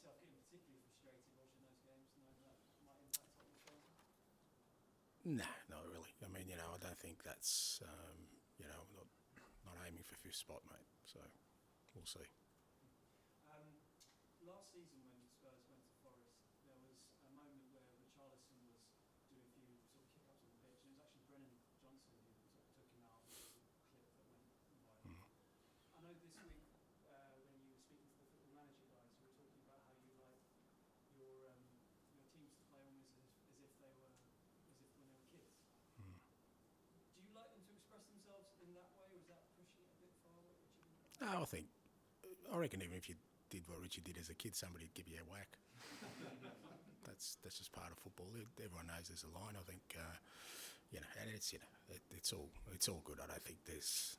yourself getting particularly frustrated watching those games, knowing that might impact on your season? Nah, not really. I mean, I don't think that's, not aiming for fifth spot, mate. So we'll see. Last season when Spurs went to Forest, there was a moment where Richarlison was doing a few sort of kick-ups on the pitch, and it was actually Brennan Johnson who sort of took him out. There was a clip that went viral. I know this week when you were speaking to the football manager guys, you were talking about how you like your teams to play almost as if they were when they were kids. Do you like them to express themselves in that way, or is that pushing it a bit far? What do you think? No, I reckon even if you did what Richie did as a kid, somebody'd give you a whack. That's just part of football. Everyone knows there's a line. I think, and it's all good. I don't think there's,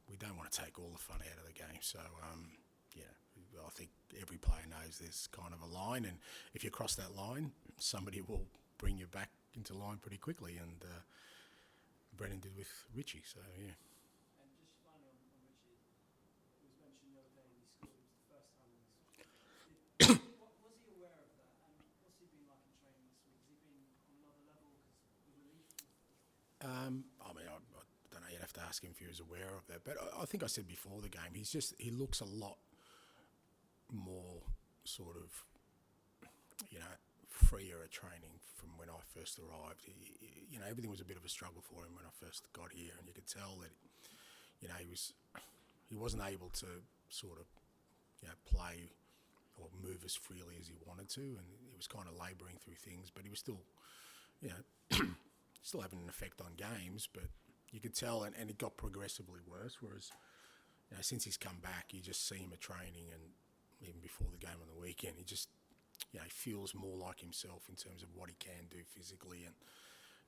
we don't want to take all the fun out of the game. So, I think every player knows there's kind of a line, and if you cross that line, somebody will bring you back into line pretty quickly. And Brennan did with Richie. So yeah. And just finally on Richie, it was mentioned the other day he scored. It was the first time in his. Was he aware of that? And what's he been like in training this week? Has he been on another level? Because the relief. I mean, I don't know. You'd have to ask him if he was aware of that. But I think I said before the game, he looks a lot more sort of, freer at training from when I first arrived. Everything was a bit of a struggle for him when I first got here, and you could tell that, he wasn't able to sort of, play or move as freely as he wanted to, and he was kind of labouring through things, but he was still, still having an effect on games, but you could tell, and it got progressively worse, whereas, since he's come back, you just see him at training, and even before the game on the weekend, he just, he feels more like himself in terms of what he can do physically, and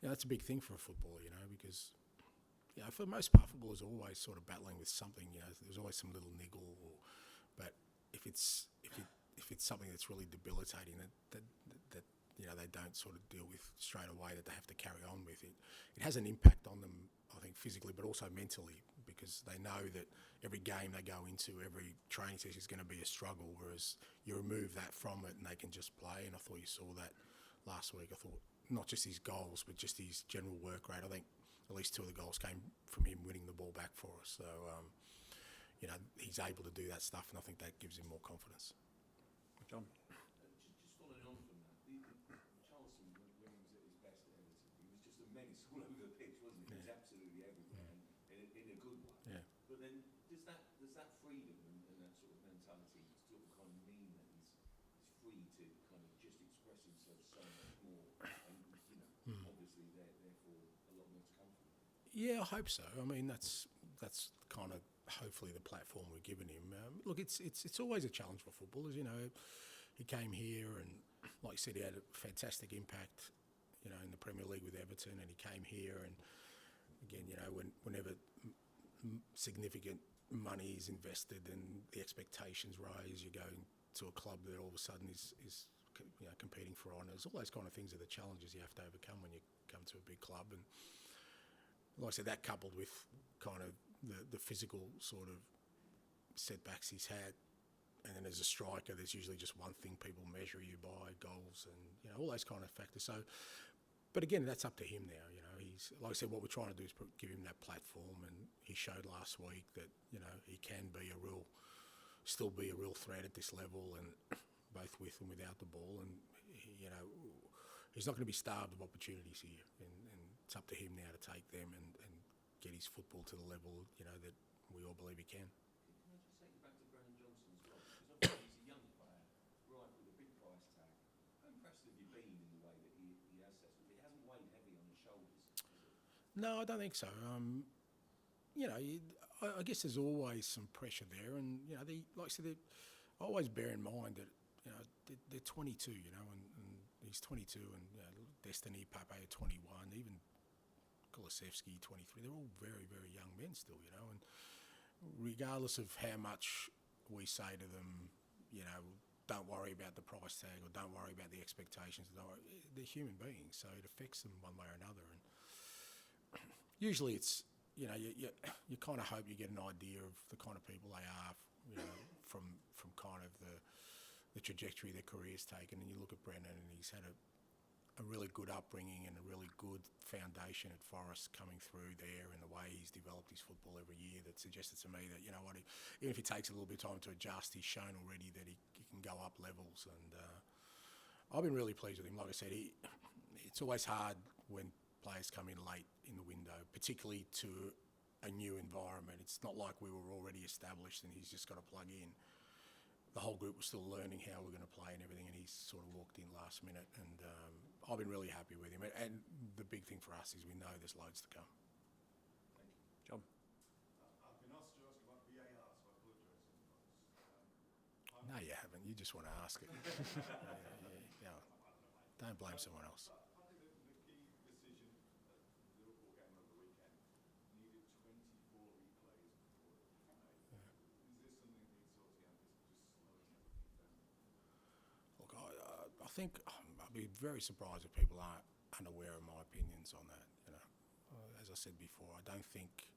that's a big thing for a footballer, because for the most part, footballers are always sort of battling with something. There's always some little niggle, but if it's something that's really debilitating that they don't sort of deal with straight away, that they have to carry on with it, it has an impact on them, I think, physically, but also mentally, because they know that every game they go into, every training session is going to be a struggle, whereas you remove that from it and they can just play. And I thought you saw that last week. I thought not just his goals, but just his general work rate. I think at least 2 of the goals came from him winning the ball back for us. So, he's able to do that stuff, and I think that gives him more confidence. John? Just following on from that, Richarlison, when he was at his best at Everton, he was just a menace all over the pitch, wasn't he? He was absolutely everywhere, and in a good way. Yeah. But then, does that freedom and that sort of mentality sort of kind of mean that he's free to kind of just express himself so much more, and obviously therefore a lot more to come from him? Yeah, I hope so. I mean, that's kind of hopefully the platform we're giving him. Look, it's always a challenge for footballers. He came here and, like you said, he had a fantastic impact, in the Premier League with Everton, and he came here and again, whenever significant money is invested and the expectations rise, you go to a club that all of a sudden is competing for honours. All those kind of things are the challenges you have to overcome when you come to a big club. And like I said, that coupled with kind of the physical sort of setbacks he's had, and then as a striker, there's usually just one thing people measure you by, goals, and all those kind of factors. So, but again, that's up to him now. He's, like I said, what we're trying to do is give him that platform, and he showed last week that he can still be a real threat at this level, and both with and without the ball. And he's not going to be starved of opportunities here, and it's up to him now to take them and get his football to the level that we all believe he can. Can I just take you back to Brennan Johnson as well? Because obviously he's a young player, right, with a big price tag. How impressed have you been in the way that he has set up? It hasn't weighed heavy on his shoulders, has it? No, I don't think so. I guess there's always some pressure there, and like I said, I always bear in mind that they're 22, and he's 22, and Destiny, Pape, 21, even Kulusevski, 23. They're all very, very young men still, and regardless of how much we say to them, don't worry about the price tag or don't worry about the expectations, they're human beings, so it affects them one way or another. And usually it's, you kind of hope you get an idea of the kind of people they are, from kind of the the trajectory their career's taken. And you look at Brennan, and he's had a really good upbringing and a really good foundation at Forest coming through there, and the way he's developed his football every year, that suggested to me that, you know what, even if it takes a little bit of time to adjust, he's shown already that he can go up levels. And I've been really pleased with him. Like I said, it's always hard when players come in late in the window, particularly to a new environment. It's not like we were already established and he's just got to plug in. The whole group was still learning how we're going to play and everything, and he's sort of walked in last minute, and I've been really happy with him. And the big thing for us is we know there's loads to come. Thank you. John? I've been asked to ask about VAR, so I apologise. No, you haven't. You just want to ask it. Yeah. Don't blame someone else. I think that the key decision at the Liverpool game over the weekend needed 24 replays before it was made. Is this something that needs sorting out? Just slowing everything down? Look, I think I'd be very surprised if people aren't unaware of my opinions on that. You know, as I said before, I don't think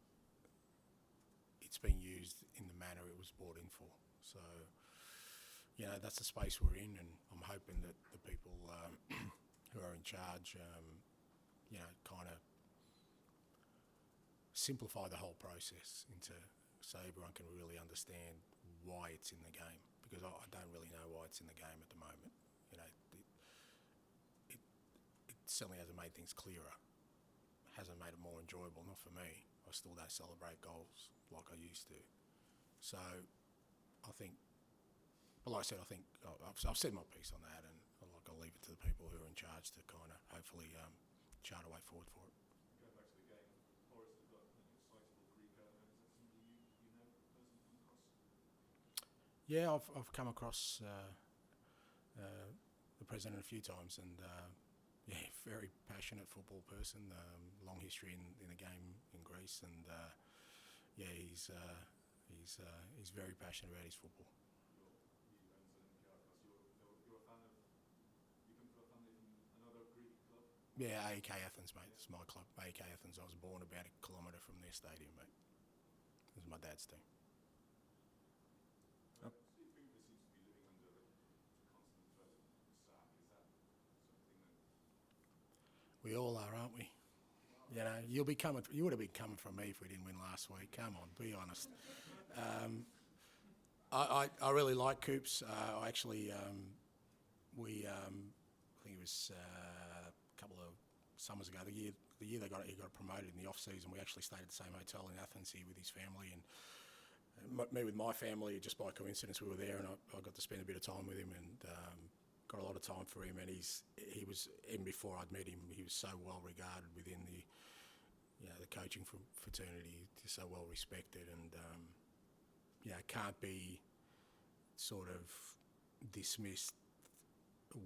it's been used in the manner it was brought in for. So, you know, that's the space we're in, and I'm hoping that the people who are in charge, you know, kind of simplify the whole process into, so everyone can really understand why it's in the game, because I don't really know why it's in the game at the moment. You know, it certainly hasn't made things clearer, hasn't made it more enjoyable, not for me. I still don't celebrate goals like I used to. So I think, but like I said, I think I've said my piece on that, and I'll leave it to the people who are in charge to kind of hopefully chart a way forward for it. Going back to the game, Forest have got a sizable Greek owner. Is that somebody you know personally come across? Yeah, I've come across the president a few times, and yeah, very passionate football person. Long history in the game in Greece, and yeah, he's very passionate about his football. You're a fan of, you come from a family from another Greek club? Yeah, AEK Athens, mate. It's my club, AEK Athens. I was born about a kilometre from their stadium, mate. It was my dad's team. Steve Finker seems to be living under a constant threat of sack. Is that something that... We all are, aren't we? You know, you would have been coming from me if we didn't win last week. Come on, be honest. I really like Coops. I actually, I think it was a couple of summers ago, the year he got promoted in the off season. We actually stayed at the same hotel in Athens here with his family, and me with my family. Just by coincidence, we were there, and I got to spend a bit of time with him, and got a lot of time for him. And he was, even before I'd met him, he was so well regarded within the, you know, the coaching fraternity. He's so well respected, and you know, can't be sort of dismissed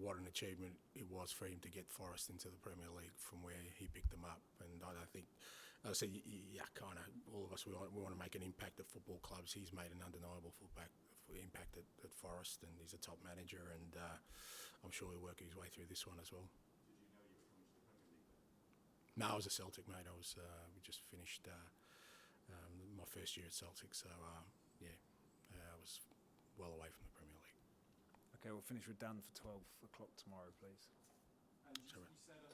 what an achievement it was for him to get Forest into the Premier League from where he picked them up. And I don't think, as I said, yeah, kind of all of us, we want to make an impact at football clubs. He's made an undeniable impact at Forest, and he's a top manager, and I'm sure he'll work his way through this one as well. Did you know you were coming to the Premier League then? No, I was a Celtic, mate. We just finished my first year at Celtic, so yeah, I was well away from the Premier League. Okay, we'll finish with Dan for 12 o'clock tomorrow, please. And Sorry. you said